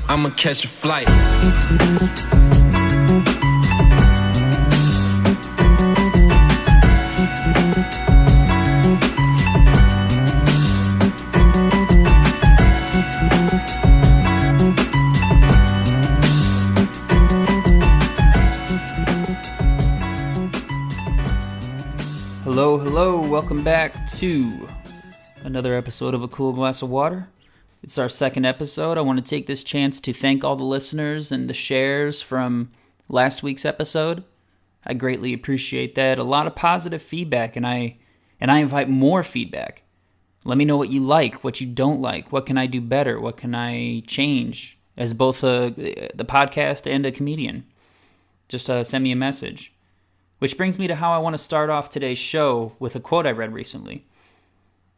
I'ma catch a flight. Hello, welcome back to another episode of A Cool Glass of Water. It's our second episode. I want to take this chance to thank all the listeners and the shares from last week's episode. I greatly appreciate that. A lot of positive feedback, and I invite more feedback. Let me know what you like, what you don't like, what can I do better, what can I change as both the podcast and a comedian. Just send me a message. Which brings me to how I want to start off today's show with a quote I read recently.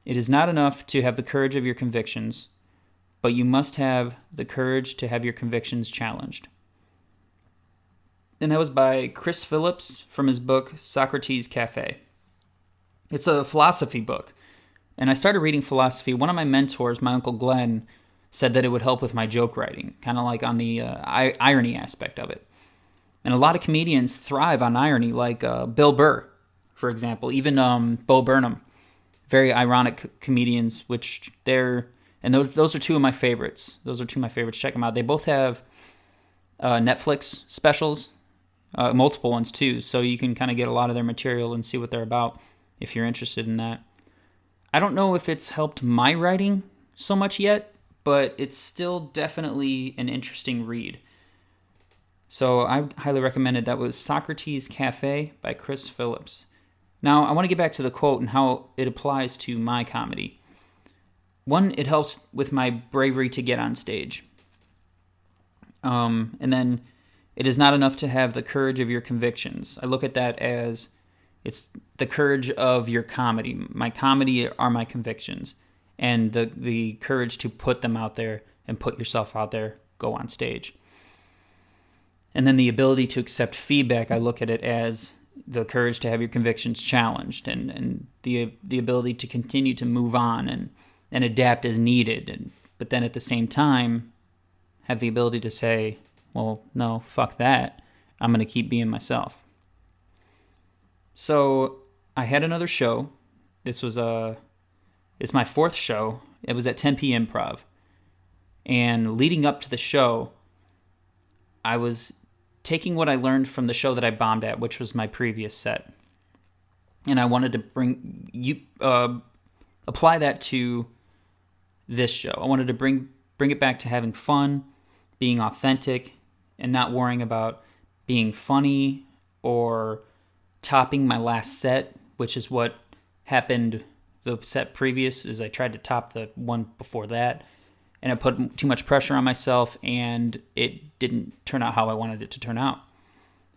It is not enough to have the courage of your convictions, but you must have the courage to have your convictions challenged. And that was by Chris Phillips from his book, Socrates Cafe. It's a philosophy book. And I started reading philosophy. One of my mentors, my Uncle Glenn, said that it would help with my joke writing, kind of like on the irony aspect of it. And a lot of comedians thrive on irony, like Bill Burr, for example. Even Bo Burnham, very ironic comedians, which those are two of my favorites. Those are two of my favorites. Check them out. They both have Netflix specials, multiple ones too, so you can kind of get a lot of their material and see what they're about if you're interested in that. I don't know if it's helped my writing so much yet, but it's still definitely an interesting read. So I highly recommend it. That was Socrates Cafe by Chris Phillips. Now, I want to get back to the quote and how it applies to my comedy. One, it helps with my bravery to get on stage. And then, it is not enough to have the courage of your convictions. I look at that as it's the courage of your comedy. My comedy are my convictions. And the courage to put them out there and put yourself out there, go on stage. And then the ability to accept feedback, I look at it as the courage to have your convictions challenged and the ability to continue to move on and adapt as needed. But then at the same time, have the ability to say, well, no, fuck that. I'm going to keep being myself. So I had another show. It's my fourth show. It was at Tempe Improv. And leading up to the show, I was taking what I learned from the show that I bombed at, which was my previous set. And I wanted to apply that to this show. I wanted to bring it back to having fun, being authentic, and not worrying about being funny or topping my last set, which is what happened the set previous, is I tried to top the one before that. And I put too much pressure on myself, and it didn't turn out how I wanted it to turn out.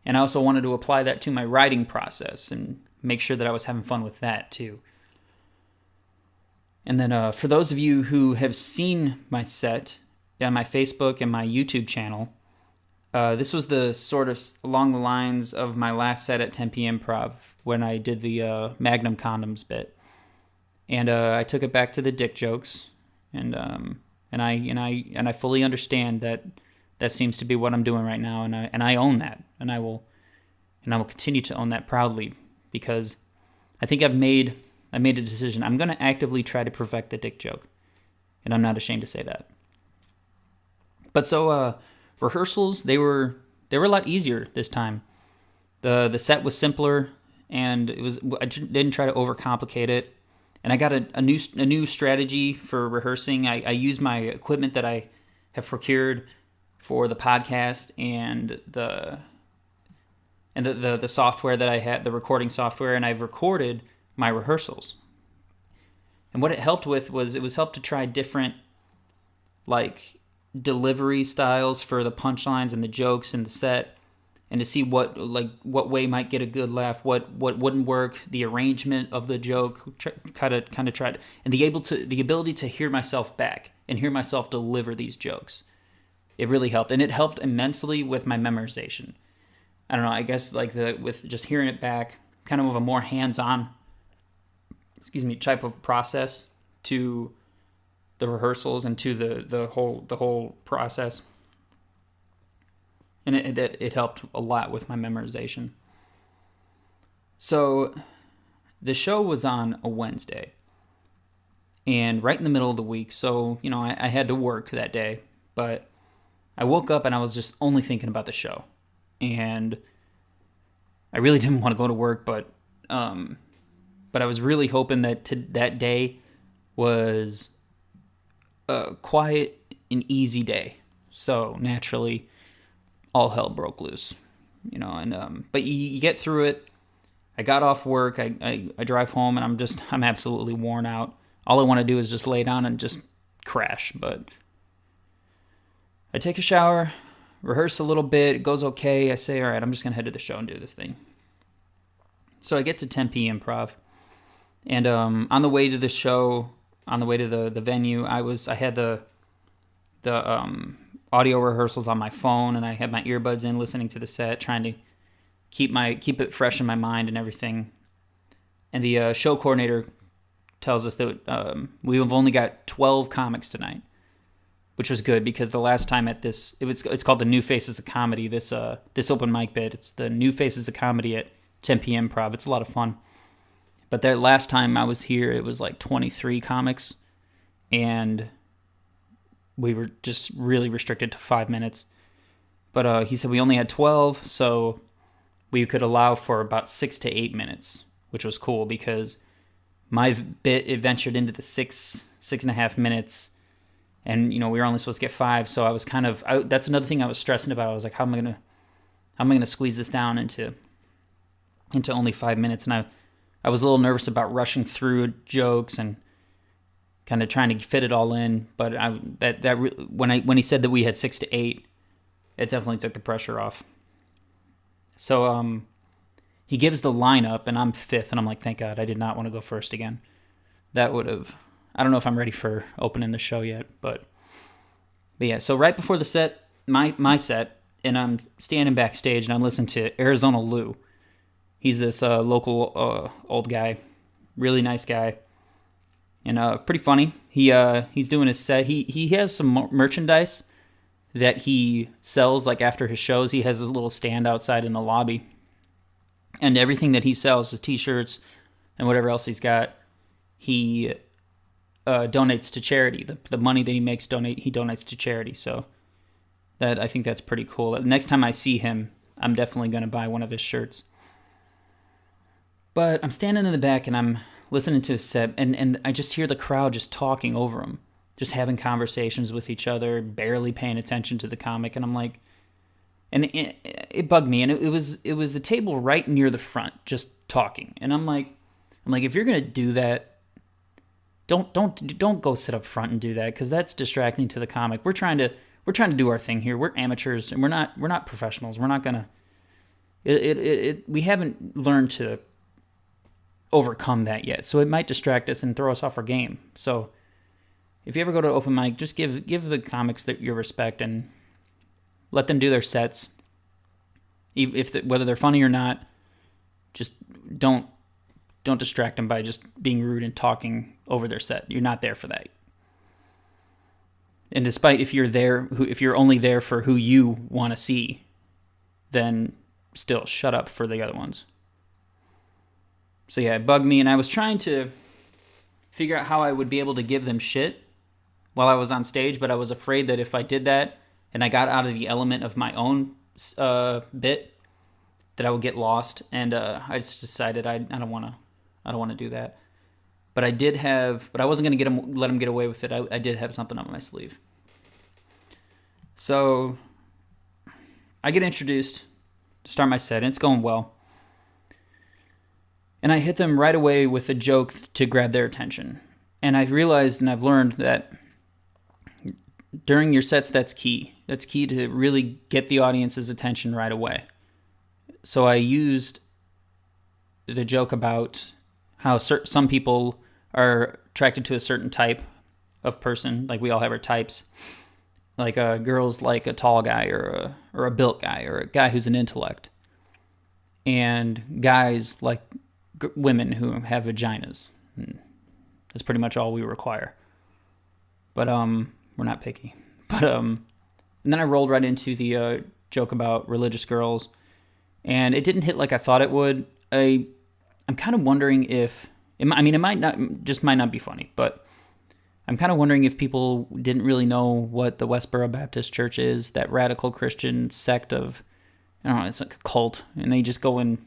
And I also wanted to apply that to my writing process and make sure that I was having fun with that too. And then for those of you who have seen my set on my Facebook and my YouTube channel, this was the sort of along the lines of my last set at Tempe Improv when I did the Magnum condoms bit. And I took it back to the dick jokes, and I fully understand that seems to be what I'm doing right now, and I own that, and I will continue to own that proudly, because I think I made a decision. I'm going to actively try to perfect the dick joke, and I'm not ashamed to say that. But so rehearsals, they were a lot easier this time. The set was simpler, and I didn't try to overcomplicate it. And I got a new strategy for rehearsing. I use my equipment that I have procured for the podcast and the software that I had, the recording software, and I've recorded my rehearsals. And what it helped with was it was helped to try different like delivery styles for the punchlines and the jokes in the set, and to see what way might get a good laugh, what wouldn't work, the arrangement of the joke, kind of tried, and the ability to hear myself back and hear myself deliver these jokes. It really helped, and it helped immensely with my memorization. I don't know, I guess with just hearing it back, kind of a more hands-on, type of process to the rehearsals and to the whole process. and it helped a lot with my memorization. So the show was on a Wednesday, and right in the middle of the week. So, I had to work that day, but I woke up and I was just only thinking about the show. And I really didn't want to go to work, but I was really hoping that that day was a quiet and easy day. So naturally, all hell broke loose, but you get through it. I got off work. I drive home and I'm absolutely worn out. All I want to do is just lay down and just crash. But I take a shower, rehearse a little bit. It goes okay. I say, all right, I'm just going to head to the show and do this thing. So I get to Tempe Improv. And on the way to the show, on the way to the venue, I had the audio rehearsals on my phone, and I had my earbuds in listening to the set, trying to keep it fresh in my mind and everything. And the show coordinator tells us that we've only got 12 comics tonight, which was good because the last time at this, it's called the New Faces of Comedy. This open mic bit, it's the New Faces of Comedy at Tempe Improv. It's a lot of fun. But that last time I was here, it was like 23 comics, and we were just really restricted to 5 minutes. But he said we only had 12, so we could allow for about 6 to 8 minutes, which was cool because my bit, it ventured into the 6.5 minutes, and we were only supposed to get 5. So I was that's another thing I was stressing about. I was like, how am I gonna squeeze this down into only 5 minutes? And I was a little nervous about rushing through jokes and kind of trying to fit it all in. But when he said that we had 6 to 8, it definitely took the pressure off. So he gives the lineup, and I'm 5th, and I'm like, thank God, I did not want to go first again. That would have, I don't know if I'm ready for opening the show yet, but yeah. So right before the set, my set, and I'm standing backstage, and I'm listening to Arizona Lou. He's this local old guy, really nice guy, and pretty funny. He's doing his set. He has some merchandise that he sells like after his shows. He has his little stand outside in the lobby, and everything that he sells, his T-shirts and whatever else he's got, he donates to charity. The money that he makes, he donates to charity. So I think that's pretty cool. Next time I see him, I'm definitely going to buy one of his shirts. But I'm standing in the back and I'm listening to his set, and I just hear the crowd just talking over him, just having conversations with each other, barely paying attention to the comic. And I'm like, and it bugged me. And it was the table right near the front, just talking. And I'm like, if you're gonna do that, don't go sit up front and do that, because that's distracting to the comic. We're trying to do our thing here. We're amateurs and we're not professionals. We're not gonna. We haven't learned to overcome that yet, so it might distract us and throw us off our game. So if you ever go to open mic, just give the comics your respect and let them do their sets. Whether they're funny or not, just don't distract them by just being rude and talking over their set. You're not there for that. And despite if you're only there for who you want to see, then still shut up for the other ones. So yeah, it bugged me, and I was trying to figure out how I would be able to give them shit while I was on stage, but I was afraid that if I did that and I got out of the element of my own bit, that I would get lost. And I just decided I don't want to do that. But I wasn't going to let him get away with it. I did have something up my sleeve. So I get introduced to start my set, and it's going well. And I hit them right away with a joke to grab their attention. And I realized, and I've learned, that during your sets, that's key. That's key to really get the audience's attention right away. So I used the joke about how some people are attracted to a certain type of person. Like, we all have our types. Like, girls like a tall guy or a built guy or a guy who's an intellect. And guys like women who have vaginas. That's pretty much all we require. But we're not picky. But and then I rolled right into the joke about religious girls, and it didn't hit like I thought it would. I'm kind of wondering if it might not be funny, but I'm kind of wondering if people didn't really know what the Westboro Baptist Church is, that radical Christian sect of, I don't know, it's like a cult, and they just go and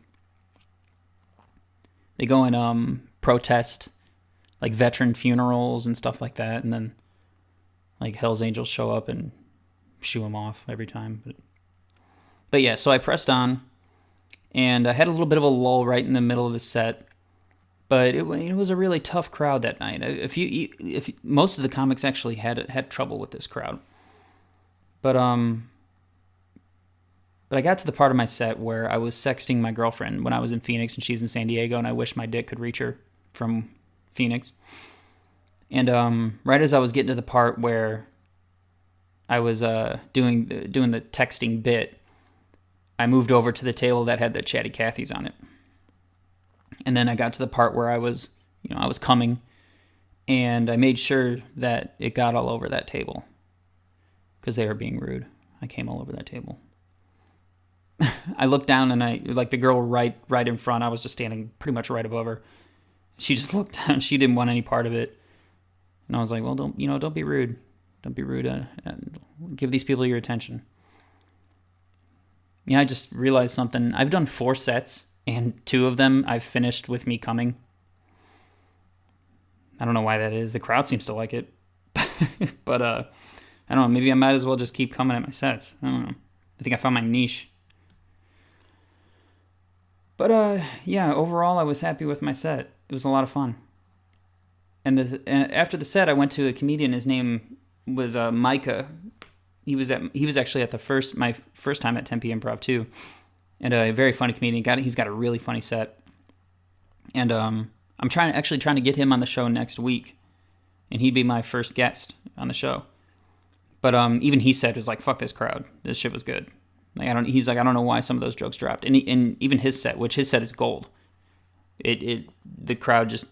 protest like veteran funerals and stuff like that, and then like Hell's Angels show up and shoo them off every time. But yeah, so I pressed on, and I had a little bit of a lull right in the middle of the set. But it was a really tough crowd that night. If most of the comics actually had trouble with this crowd, but I got to the part of my set where I was sexting my girlfriend when I was in Phoenix and she's in San Diego, and I wish my dick could reach her from Phoenix. And right as I was getting to the part where I was doing the texting bit, I moved over to the table that had the Chatty Cathy's on it. And then I got to the part where I was coming, and I made sure that it got all over that table because they were being rude. I came all over that table. I looked down, and the girl right in front, I was just standing pretty much right above her. She just looked down. She didn't want any part of it. And I was like, well, don't be rude. Don't be rude. And give these people your attention. Yeah, I just realized something. I've done 4 sets. And 2 of them I've finished with me coming. I don't know why that is. The crowd seems to like it. But I don't know. Maybe I might as well just keep coming at my sets. I don't know. I think I found my niche. But yeah, overall I was happy with my set. It was a lot of fun. And after the set, I went to a comedian. His name was Micah. He was actually at my first time at Tempe Improv too. And a very funny comedian. He's got a really funny set. And I'm trying to get him on the show next week. And he'd be my first guest on the show. But even he said, it was like, fuck this crowd. This shit was good. Like, he's like, I don't know why some of those jokes dropped. And even his set, which his set is gold. The crowd just,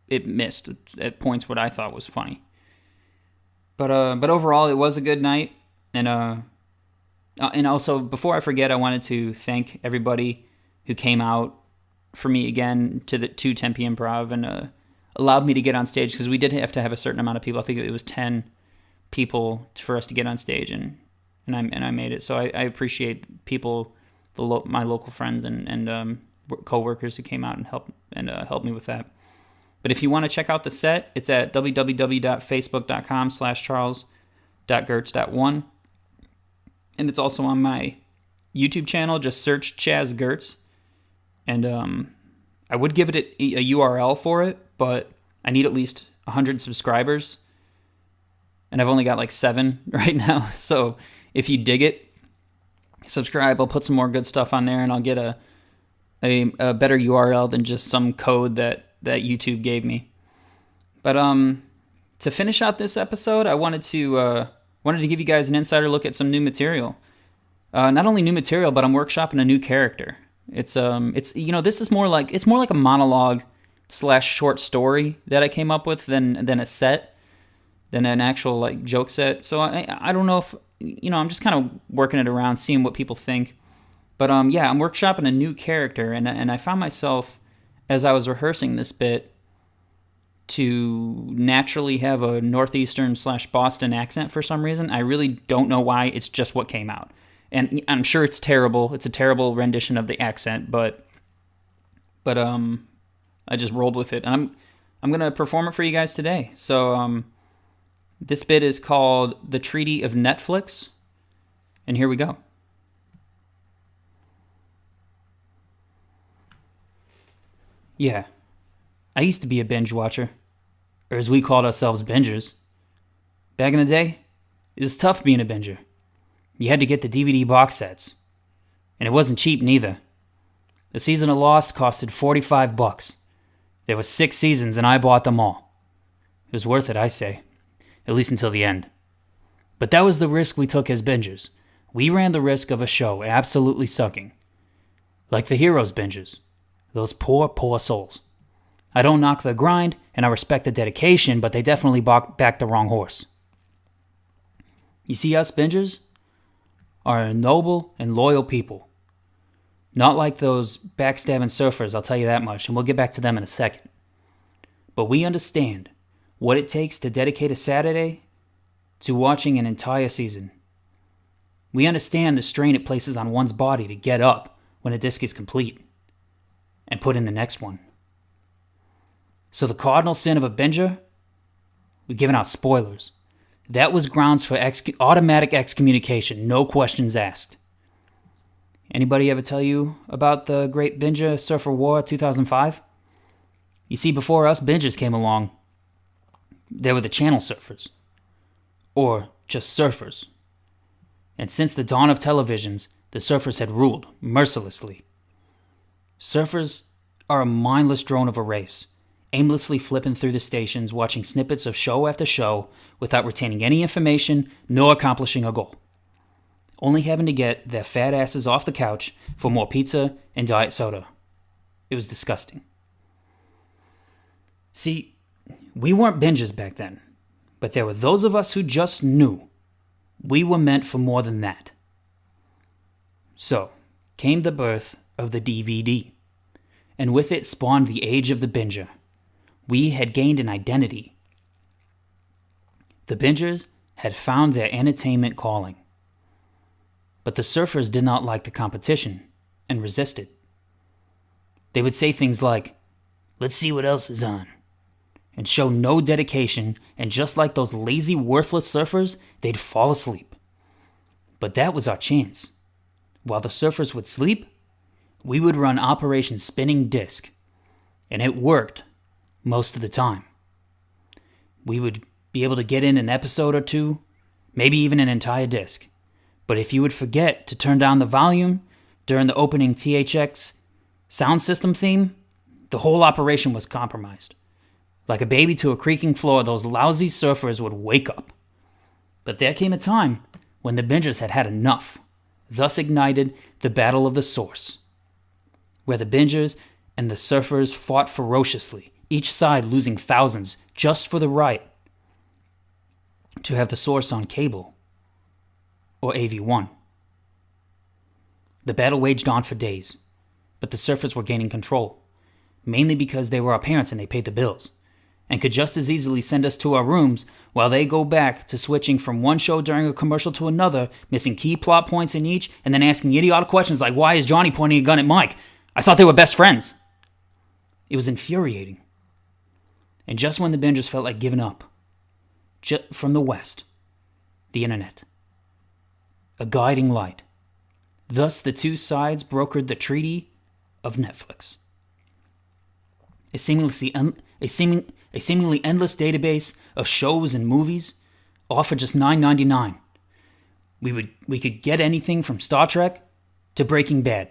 it missed at points what I thought was funny. But overall, it was a good night. And also, before I forget, I wanted to thank everybody who came out for me again to Tempe Improv and allowed me to get on stage, because we did have to have a certain amount of people. I think it was 10 people for us to get on stage, and I made it. So I appreciate people, my local friends and co-workers who came out and helped me with that. But if you want to check out the set, it's at www.facebook.com/charles.gertz.1. And it's also on my YouTube channel. Just search Chaz Gertz. And I would give it a URL for it, but I need at least 100 subscribers. And I've only got like 7 right now. So if you dig it, subscribe. I'll put some more good stuff on there, and I'll get a better URL than just some code that YouTube gave me. But to finish out this episode, I wanted to give you guys an insider look at some new material. Not only new material, but I'm workshopping a new character. This is more like a monologue / short story that I came up with than a set, than an actual like joke set. So I don't know if I'm just kind of working it around, seeing what people think. But yeah, I'm workshopping a new character, and I found myself as I was rehearsing this bit to naturally have a Northeastern / Boston accent for some reason. I really don't know why. It's just what came out. And I'm sure it's terrible. It's a terrible rendition of the accent, but I just rolled with it. And I'm going to perform it for you guys today. So this bit is called The Treaty of Netflix. And here we go. Yeah, I used to be a binge watcher, or as we called ourselves, bingers. Back in the day, it was tough being a binger. You had to get the DVD box sets, and it wasn't cheap neither. The season of Lost costed $45. There were 6 seasons, and I bought them all. It was worth it, I say, at least until the end. But that was the risk we took as bingers. We ran the risk of a show absolutely sucking. Like the Heroes bingers. Those poor, poor souls. I don't knock their grind, and I respect the dedication, but they definitely backed the wrong horse. You see us bingers? are a noble and loyal people. Not like those backstabbing surfers, I'll tell you that much, and we'll get back to them in a second. But we understand what it takes to dedicate a Saturday to watching an entire season. We understand the strain it places on one's body to get up when a disc is complete and put in the next one. So the cardinal sin of a binger? We're giving out spoilers. That was grounds for automatic excommunication, no questions asked. Anybody ever tell you about the Great Binger Surfer War 2005? You see, before us bingers came along, there were the channel surfers, or just surfers. And since the dawn of televisions, the surfers had ruled mercilessly. Surfers are a mindless drone of a race, aimlessly flipping through the stations, watching snippets of show after show without retaining any information nor accomplishing a goal. Only having to get their fat asses off the couch for more pizza and diet soda. It was disgusting. See, we weren't bingers back then, but there were those of us who just knew we were meant for more than that. So came the birth of the DVD, and with it spawned the age of the binger. We had gained an identity. The bingers had found their entertainment calling. But the surfers did not like the competition and resisted. They would say things like, "Let's see what else is on," and show no dedication, and just like those lazy, worthless surfers, they'd fall asleep. But that was our chance. While the surfers would sleep, we would run Operation Spinning Disc, and it worked most of the time. We would be able to get in an episode or two, maybe even an entire disc. But if you would forget to turn down the volume during the opening THX sound system theme, the whole operation was compromised. Like a baby to a creaking floor, those lousy surfers would wake up. But there came a time when the bingers had had enough, thus ignited the Battle of the Source, where the bingers and the surfers fought ferociously, each side losing thousands just for the right to have the source on cable or AV1. The battle waged on for days, but the surfers were gaining control, mainly because they were our parents and they paid the bills, and could just as easily send us to our rooms while they go back to switching from one show during a commercial to another, missing key plot points in each, and then asking idiotic questions like, "Why is Johnny pointing a gun at Mike? I thought they were best friends." It was infuriating. And just when the bingers felt like giving up, from the West, the internet, a guiding light. Thus, the two sides brokered the treaty of Netflix. A seemingly endless database of shows and movies, all for just $9.99. We could get anything from Star Trek to Breaking Bad.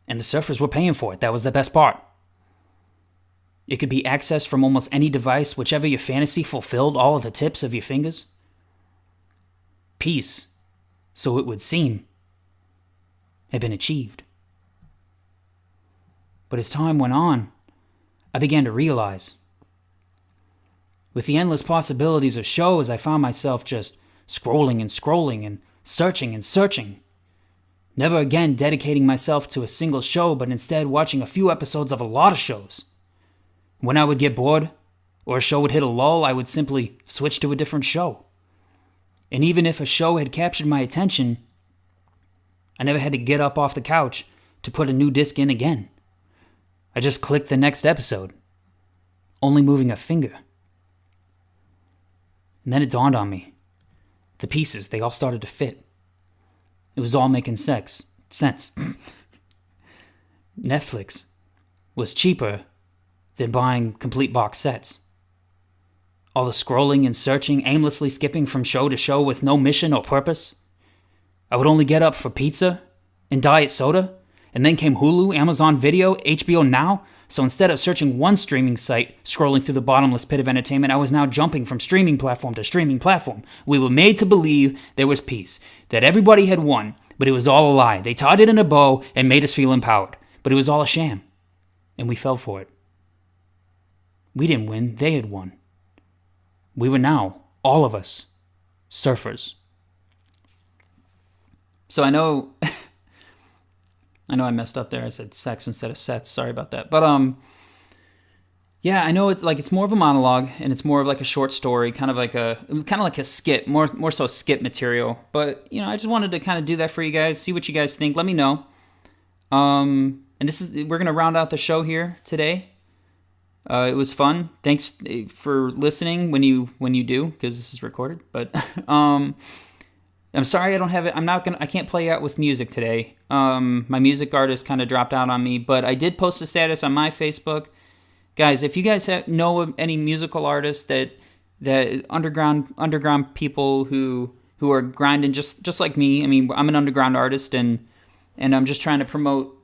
And the surfers were paying for it. That was the best part. It could be accessed from almost any device, whichever your fantasy fulfilled all of the tips of your fingers. Peace, so it would seem, had been achieved. But as time went on, I began to realize, with the endless possibilities of shows, I found myself just scrolling and searching. Never again dedicating myself to a single show, but instead watching a few episodes of a lot of shows. When I would get bored, or a show would hit a lull, I would simply switch to a different show. And even if a show had captured my attention, I never had to get up off the couch to put a new disc in again. I just clicked the next episode, only moving a finger. And then it dawned on me. The pieces, they all started to fit. It was all making sense. Netflix was cheaper than buying complete box sets. All the scrolling and searching, aimlessly skipping from show to show with no mission or purpose. I would only get up for pizza and diet soda, and then came Hulu, Amazon Video, HBO Now. So instead of searching one streaming site, scrolling through the bottomless pit of entertainment, I was now jumping from streaming platform to streaming platform. We were made to believe there was peace, that everybody had won, but it was all a lie. They tied it in a bow and made us feel empowered, but it was all a sham, and we fell for it. We didn't win, they had won. We were now, all of us, surfers. So I know I messed up there. I said sex instead of sets. Sorry about that. But yeah, I know it's more of a monologue, and it's more of like a short story, kind of like a skit, more so skit material. But I just wanted to kind of do that for you guys, see what you guys think. Let me know. And we're gonna round out the show here today. It was fun. Thanks for listening when you do, because this is recorded. But I'm sorry I don't have it. I can't play out with music today. My music artist kind of dropped out on me, but I did post a status on my Facebook. Guys, if you guys know of any musical artists that underground people who are grinding just like me. I mean, I'm an underground artist, and I'm just trying to promote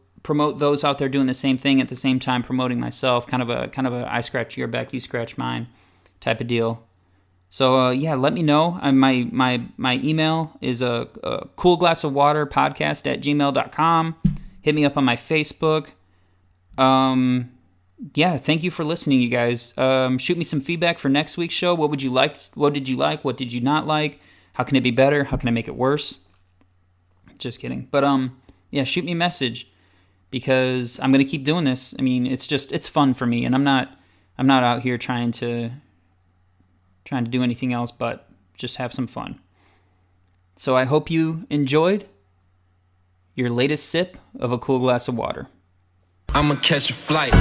those out there doing the same thing at the same time promoting myself. Kind of a I scratch your back, you scratch mine type of deal. So yeah, let me know. My email is a coolglassofwaterpodcast@gmail.com. Hit me up on my Facebook. Yeah, thank you for listening, you guys. Shoot me some feedback for next week's show. What would you like? What did you like? What did you not like? How can it be better? How can I make it worse? Just kidding. But yeah, shoot me a message, because I'm gonna keep doing this. I mean, it's fun for me, and I'm not out here trying to do anything else but just have some fun. So I hope you enjoyed your latest sip of a cool glass of water. I'ma catch a flight.